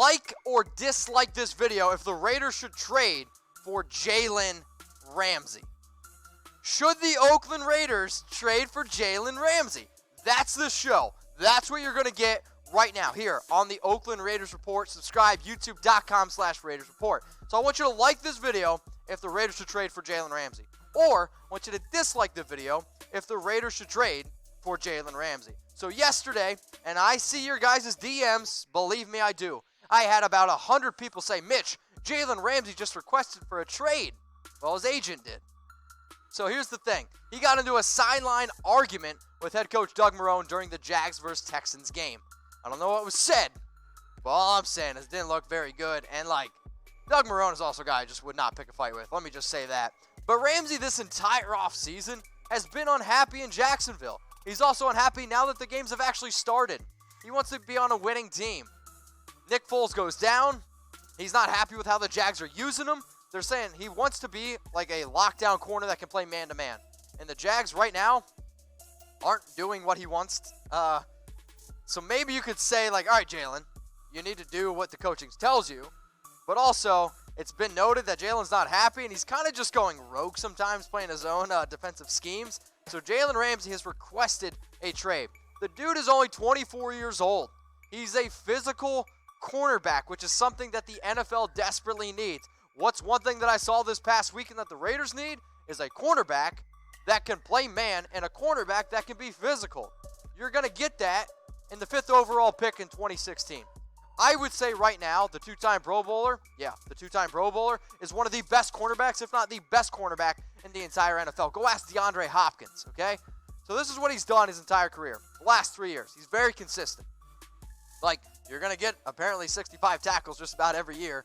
like or dislike this video if the Raiders should trade for Jalen Ramsey. Should the Oakland Raiders trade for Jalen Ramsey? That's the show. That's what you're going to get right now here on the Oakland Raiders Report. Subscribe, youtube.com/Raiders Report. So I want you to like this video if the Raiders should trade for Jalen Ramsey. Or I want you to dislike the video if the Raiders should trade for Jalen Ramsey. So yesterday, and I see your guys' DMs, believe me, I do. I had about 100 people say, Mitch, Jalen Ramsey just requested for a trade. Well, his agent did. So here's the thing. He got into a sideline argument with head coach Doug Marrone during the Jags vs. Texans game. I don't know what was said, but all I'm saying is it didn't look very good. And, Doug Marrone is also a guy I just would not pick a fight with. Let me just say that. But Ramsey this entire offseason has been unhappy in Jacksonville. He's also unhappy now that the games have actually started. He wants to be on a winning team. Nick Foles goes down. He's not happy with how the Jags are using him. They're saying he wants to be like a lockdown corner that can play man-to-man. And the Jags right now aren't doing what he wants. So maybe you could say, all right, Jalen, you need to do what the coaching tells you. But also, it's been noted that Jalen's not happy, and he's kind of just going rogue sometimes, playing his own defensive schemes. So Jalen Ramsey has requested a trade. The dude is only 24 years old. He's a physical cornerback, which is something that the NFL desperately needs. What's one thing that I saw this past weekend that the Raiders need is a cornerback that can play man and a cornerback that can be physical. You're going to get that in the 5th overall pick in 2016. I would say right now, the two-time Pro Bowler is one of the best cornerbacks, if not the best cornerback in the entire NFL. Go ask DeAndre Hopkins, okay? So this is what he's done his entire career, the last 3 years. He's very consistent. You're going to get apparently 65 tackles just about every year.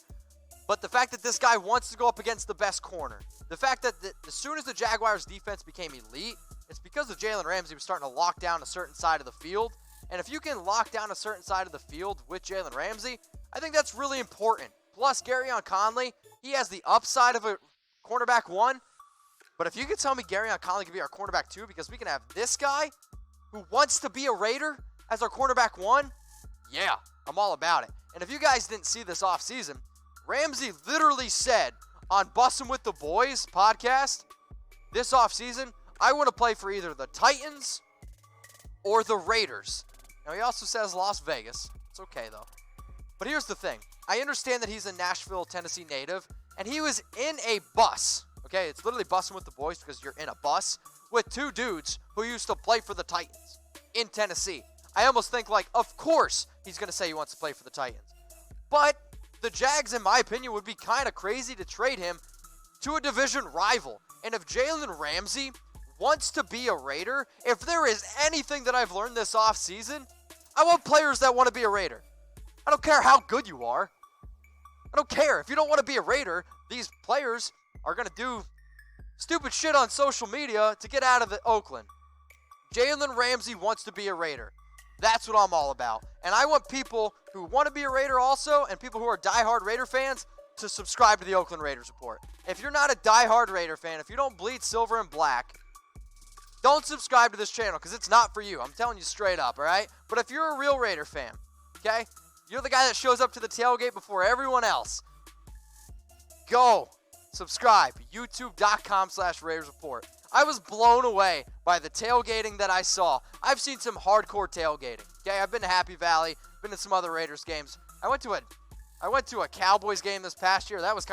But the fact that this guy wants to go up against the best corner, the fact that as soon as the Jaguars' defense became elite, it's because of Jalen Ramsey was starting to lock down a certain side of the field. And if you can lock down a certain side of the field with Jalen Ramsey, I think that's really important. Plus, Garyon Conley, he has the upside of a cornerback 1. But if you could tell me Garyon Conley could be our cornerback 2 because we can have this guy who wants to be a Raider as our cornerback 1, yeah, I'm all about it. And if you guys didn't see this offseason, Ramsey literally said on Bussin' with the Boys podcast this offseason, I want to play for either the Titans or the Raiders. Now, he also says Las Vegas. It's okay, though. But here's the thing. I understand that he's a Nashville, Tennessee native, and he was in a bus. Okay, it's literally Bussin' with the Boys because you're in a bus with 2 dudes who used to play for the Titans in Tennessee. I almost think, of course he's going to say he wants to play for the Titans. But the Jags, in my opinion, would be kind of crazy to trade him to a division rival. And if Jalen Ramsey wants to be a Raider, if there is anything that I've learned this offseason, I want players that want to be a Raider. I don't care how good you are. I don't care. If you don't want to be a Raider, these players are going to do stupid shit on social media to get out of Oakland. Jalen Ramsey wants to be a Raider. That's what I'm all about. And I want people who want to be a Raider also, and people who are diehard Raider fans, to subscribe to the Oakland Raiders Report. If you're not a diehard Raider fan, if you don't bleed silver and black, don't subscribe to this channel because it's not for you. I'm telling you straight up, all right? But if you're a real Raider fan, okay, you're the guy that shows up to the tailgate before everyone else, go subscribe. YouTube.com/Raiders Report. I was blown away by the tailgating that I saw. I've seen some hardcore tailgating. Okay, I've been to Happy Valley, been to some other Raiders games. I went to a Cowboys game this past year. That was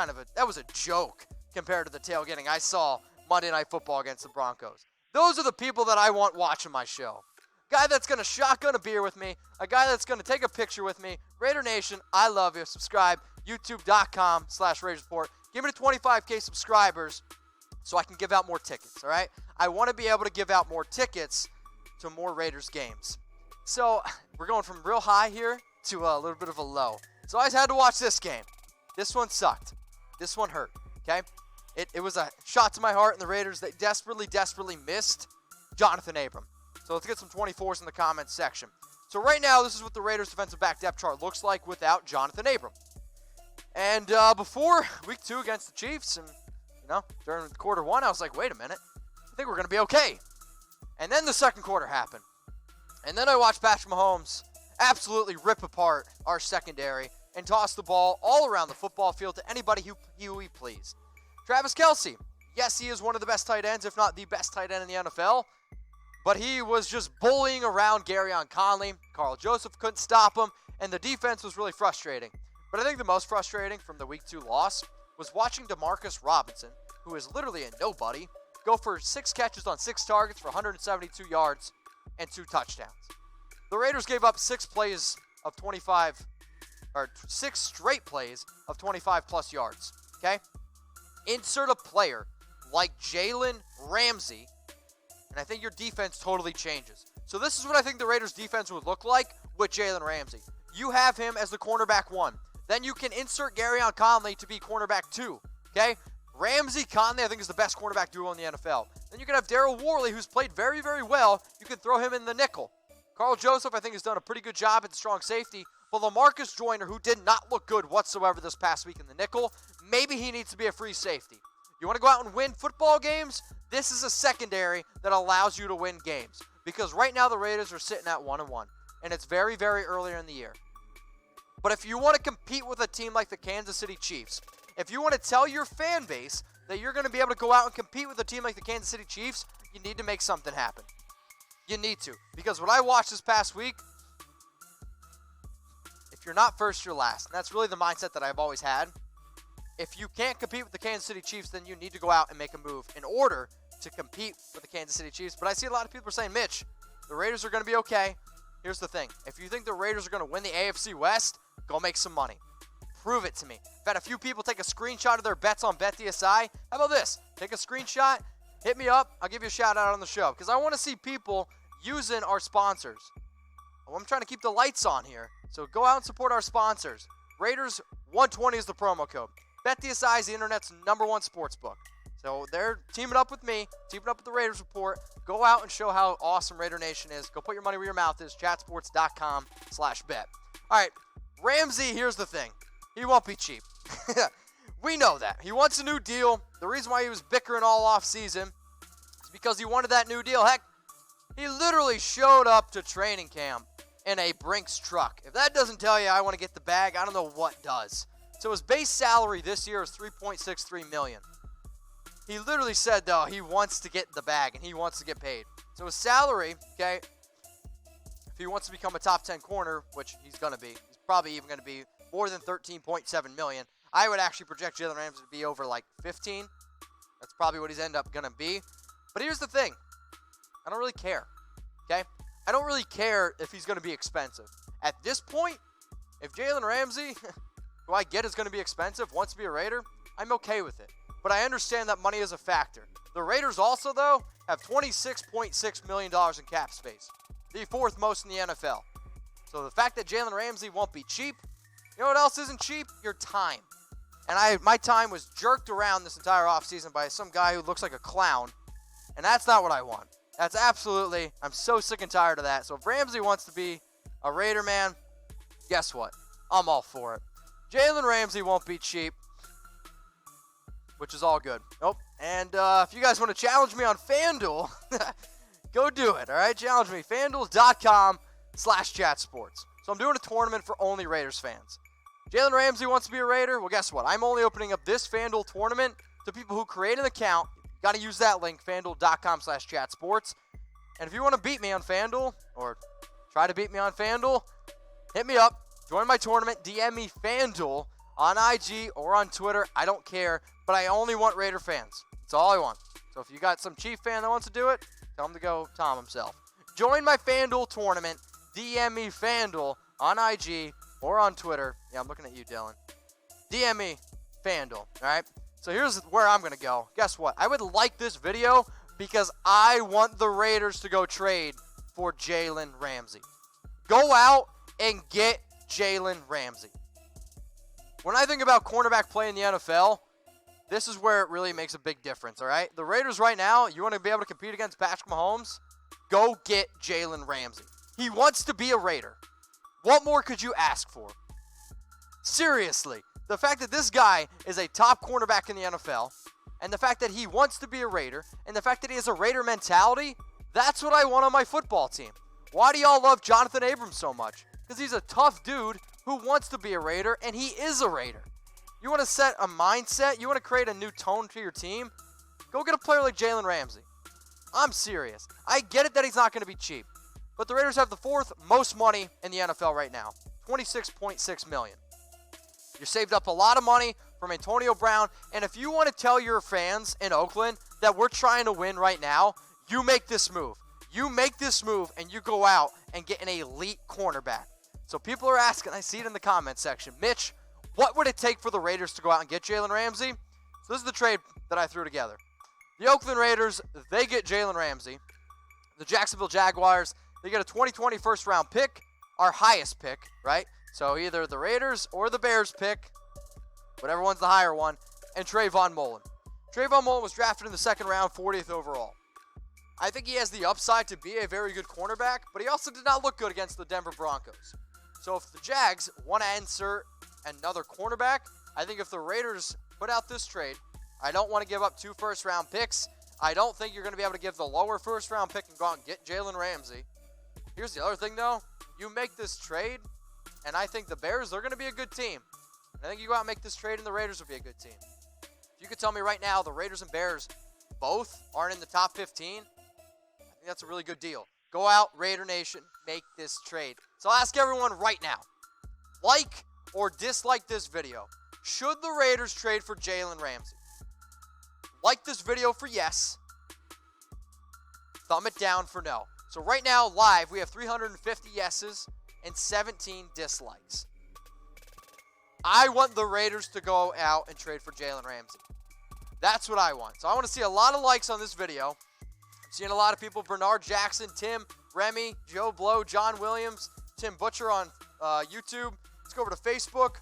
a joke compared to the tailgating I saw Monday Night Football against the Broncos. Those are the people that I want watching my show. Guy that's going to shotgun a beer with me, a guy that's going to take a picture with me. Raider Nation, I love you. Subscribe, youtube.com/Raiders Report. Give me to 25K subscribers so I can give out more tickets, all right? I want to be able to give out more tickets to more Raiders games. So we're going from real high here to a little bit of a low. So I just had to watch this game. This one sucked. This one hurt, okay? It was a shot to my heart, and the Raiders, they desperately missed Jonathan Abram. So let's get some 24s in the comments section. So right now, this is what the Raiders defensive back depth chart looks like without Jonathan Abram. And before week 2 against the Chiefs, and during quarter 1, I was like, wait a minute, I think we're going to be okay. And then the second quarter happened. And then I watched Patrick Mahomes absolutely rip apart our secondary and toss the ball all around the football field to anybody who he please. Travis Kelce, yes, he is one of the best tight ends, if not the best tight end in the NFL, but he was just bullying around Garyon Conley. Carl Joseph couldn't stop him, and the defense was really frustrating. But I think the most frustrating from the Week 2 loss was watching Demarcus Robinson, who is literally a nobody, go for 6 catches on 6 targets for 172 yards and 2 touchdowns. The Raiders gave up 6 straight plays of 25-plus yards, okay? Insert a player like Jalen Ramsey, and I think your defense totally changes. So this is what I think the Raiders' defense would look like with Jalen Ramsey. You have him as the cornerback 1. Then you can insert Garyon Conley to be cornerback 2, okay? Ramsey-Conley, I think, is the best cornerback duo in the NFL. Then you can have Darryl Worley, who's played very, very well. You can throw him in the nickel. Carl Joseph, I think, has done a pretty good job at the strong safety. But LaMarcus Joyner, who did not look good whatsoever this past week in the nickel, maybe he needs to be a free safety. You want to go out and win football games? This is a secondary that allows you to win games. Because right now the Raiders are sitting at 1-1. And it's very, very earlier in the year. But if you want to compete with a team like the Kansas City Chiefs, if you want to tell your fan base that you're going to be able to go out and compete with a team like the Kansas City Chiefs, you need to make something happen. You need to. Because what I watched this past week, if you're not first, you're last. And that's really the mindset that I've always had. If you can't compete with the Kansas City Chiefs, then you need to go out and make a move in order to compete with the Kansas City Chiefs. But I see a lot of people saying, Mitch, the Raiders are going to be okay. Here's the thing. If you think the Raiders are going to win the AFC West, go make some money. Prove it to me. I've had a few people take a screenshot of their bets on BetDSI. How about this? Take a screenshot, hit me up. I'll give you a shout out on the show because I want to see people using our sponsors. I'm trying to keep the lights on here. So go out and support our sponsors. Raiders 120 is the promo code. BetDSI is the internet's #1 sports book. So they're teaming up with me, teaming up with the Raiders Report. Go out and show how awesome Raider Nation is. Go put your money where your mouth is. Chatsports.com/bet. All right, Ramsey, here's the thing. He won't be cheap. We know that. He wants a new deal. The reason why he was bickering all offseason is because he wanted that new deal. Heck, he literally showed up to training camp in a Brinks truck. If that doesn't tell you I want to get the bag, I don't know what does. So his base salary this year is $3.63 million. He literally said, though, he wants to get the bag and he wants to get paid. So his salary, okay, if he wants to become a top 10 corner, which he's going to be, he's probably even going to be more than $13.7 million. I would actually project Jalen Ramsey to be over like 15. That's probably what he's end up going to be. But here's the thing. I don't really care, okay? I don't really care if he's going to be expensive. At this point, if Jalen Ramsey, who I get is going to be expensive, wants to be a Raider, I'm okay with it. But I understand that money is a factor. The Raiders also, though, have $26.6 million in cap space, the 4th most in the NFL. So the fact that Jalen Ramsey won't be cheap, you know what else isn't cheap? Your time. And my time was jerked around this entire offseason by some guy who looks like a clown, and that's not what I want. That's absolutely, I'm so sick and tired of that. So if Ramsey wants to be a Raider, man, guess what? I'm all for it. Jalen Ramsey won't be cheap, which is all good. Nope. And if you guys want to challenge me on FanDuel, go do it, all right? Challenge me. FanDuel.com/chatsports. So I'm doing a tournament for only Raiders fans. Jalen Ramsey wants to be a Raider? Well, guess what? I'm only opening up this FanDuel tournament to people who create an account. You got to use that link, FanDuel.com/chatsports. And if you want to beat me on FanDuel, or try to beat me on FanDuel, hit me up. Join my tournament. DM me FanDuel on IG or on Twitter. I don't care, but I only want Raider fans. That's all I want. So if you got some Chief fan that wants to do it, tell him to go Tom himself. Join my FanDuel tournament. DM me FanDuel on IG or on Twitter. Yeah, I'm looking at you, Dylan. DM me FanDuel, all right? So here's where I'm going to go. Guess what? I would like this video because I want the Raiders to go trade for Jalen Ramsey. Go out and get Jalen Ramsey. When I think about cornerback play in the NFL, this is where it really makes a big difference, all right? The Raiders right now, you want to be able to compete against Patrick Mahomes? Go get Jalen Ramsey. He wants to be a Raider. What more could you ask for? Seriously, the fact that this guy is a top cornerback in the NFL, and the fact that he wants to be a Raider, and the fact that he has a Raider mentality, that's what I want on my football team. Why do y'all love Jonathan Abrams so much? Because he's a tough dude who wants to be a Raider, and he is a Raider. You want to set a mindset? You want to create a new tone to your team? Go get a player like Jalen Ramsey. I'm serious. I get it that he's not going to be cheap, but the Raiders have the fourth most money in the NFL right now, $26.6 million. You saved up a lot of money from Antonio Brown, and if you want to tell your fans in Oakland that we're trying to win right now, you make this move. You make this move, and you go out and get an elite cornerback. So people are asking, I see it in the comment section, Mitch, what would it take for the Raiders to go out and get Jalen Ramsey? So this is the trade that I threw together. The Oakland Raiders, they get Jalen Ramsey. The Jacksonville Jaguars, they get a 2020 first-round pick, our highest pick, right? So either the Raiders or the Bears pick, whatever one's the higher one, and Trayvon Mullen. Trayvon Mullen was drafted in the second round, 40th overall. I think he has the upside to be a very good cornerback, but he also did not look good against the Denver Broncos. So if the Jags want to insert another cornerback, I think if the Raiders put out this trade, I don't want to give up 2 first-round picks. I don't think you're going to be able to give the lower first-round pick and go out and get Jalen Ramsey. Here's the other thing, though. You make this trade, and I think the Bears, they're going to be a good team. I think you go out and make this trade, and the Raiders will be a good team. If you could tell me right now the Raiders and Bears both aren't in the top 15, I think that's a really good deal. Go out, Raider Nation, make this trade. So I'll ask everyone right now, like or dislike this video. Should the Raiders trade for Jalen Ramsey? Like this video for yes. Thumb it down for no. So right now, live, we have 350 yeses and 17 dislikes. I want the Raiders to go out and trade for Jalen Ramsey. That's what I want. So I want to see a lot of likes on this video. I'm seeing a lot of people, Bernard Jackson, Tim, Remy, Joe Blow, John Williams, Tim Butcher on YouTube. Let's go over to Facebook.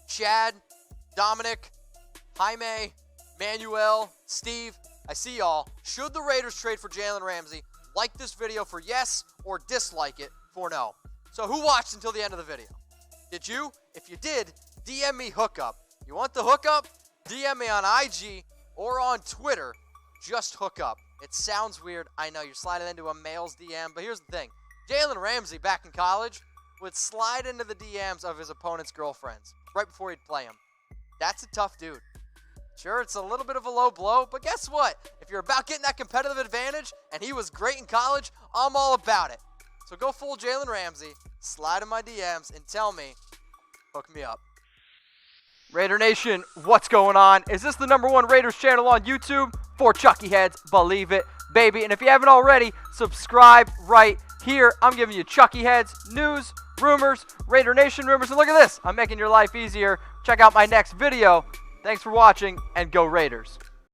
Chad, Dominic, Jaime, Manuel, Steve. I see y'all. Should the Raiders trade for Jalen Ramsey? Like this video for yes or dislike it for no. So who watched until the end of the video? Did you? If you did, DM me hookup. You want the hookup? DM me on IG or on Twitter. Just hook up. It sounds weird. I know you're sliding into a male's DM, but here's the thing. Jalen Ramsey back in college would slide into the DMs of his opponent's girlfriends right before he'd play him. That's a tough dude. Sure, it's a little bit of a low blow, but guess what? If you're about getting that competitive advantage, and he was great in college, I'm all about it. So go full Jalen Ramsey, slide in my DMs, and tell me, hook me up. Raider Nation, what's going on? Is this the #1 Raiders channel on YouTube? For Chucky Heads, believe it, baby. And if you haven't already, subscribe right here. I'm giving you Chucky Heads news, rumors, Raider Nation rumors, and look at this. I'm making your life easier. Check out my next video. Thanks for watching, and go Raiders.